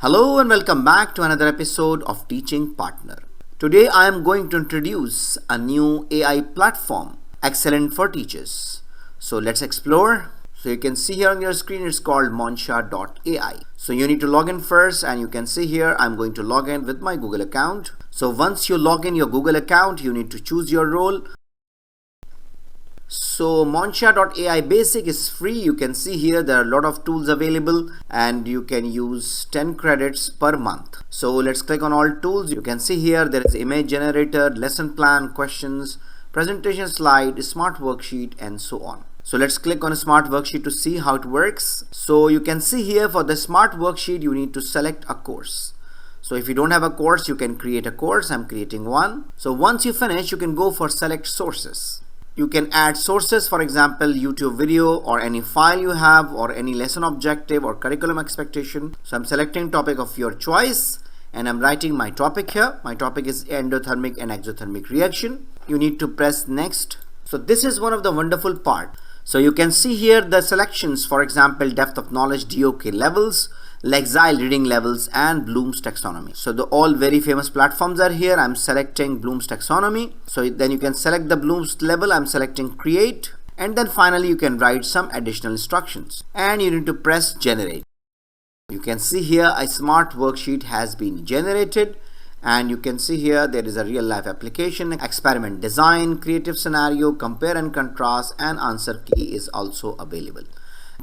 Hello and welcome back to another episode of Teaching Partner. Today I am going to introduce a new AI platform excellent for teachers. So let's explore. So you can see here on your screen it's called Monsha.AI. So you need to log in first, and you can see here I'm going to log in with my Google account. So once you log in your Google account, you need to choose your role. So Monsha.AI Basic is free. You can see here there are a lot of tools available and you can use 10 credits per month. So let's click on all tools. You can see here there is image generator, lesson plan, questions, presentation slide, smart worksheet, and so on. So let's click on a smart worksheet to see how it works. So you can see here for the smart worksheet you need to select a course. So if you don't have a course, you can create a course. I'm creating one. So once you finish, you can go for select sources. You can add sources, for example YouTube video or any file you have or any lesson objective or curriculum expectation. So I'm selecting topic of your choice and I'm writing my topic here. My topic is endothermic and exothermic reaction. You need to press next. So this is one of the wonderful part. So you can see here the selections, for example depth of knowledge, DOK levels, Lexile reading levels, and Bloom's taxonomy. So the all very famous platforms are here. I'm selecting Bloom's taxonomy. So then you can select the Bloom's level. I'm selecting create, and then finally you can write some additional instructions and you need to press generate. You can see here a smart worksheet has been generated, and you can see here there is a real life application, experiment design, creative scenario, compare and contrast, and answer key is also available.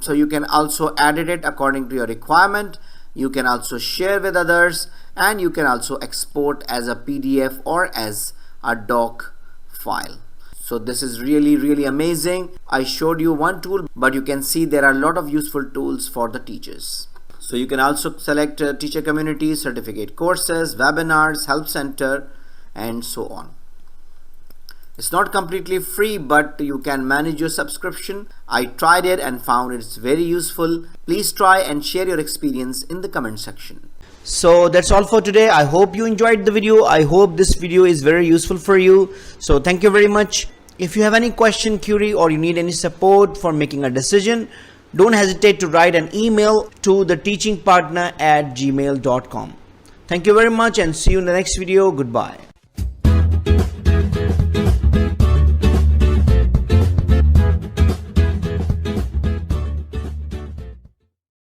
So you can also edit it according to your requirement. You can also share with others, and you can also export as a PDF or as a doc file. So this is really amazing. I showed you one tool, but you can see there are a lot of useful tools for the teachers. So you can also select teacher community, certificate courses, webinars, help center, and so on. It's not completely free, but you can manage your subscription. I tried it and found it's very useful. Please try and share your experience in the comment section. So that's all for today. I hope you enjoyed the video. I hope this video is very useful for you. So thank you very much. If you have any question, query, or you need any support for making a decision, don't hesitate to write an email to theteachingpartner@gmail.com. Thank you very much and see you in the next video. Goodbye.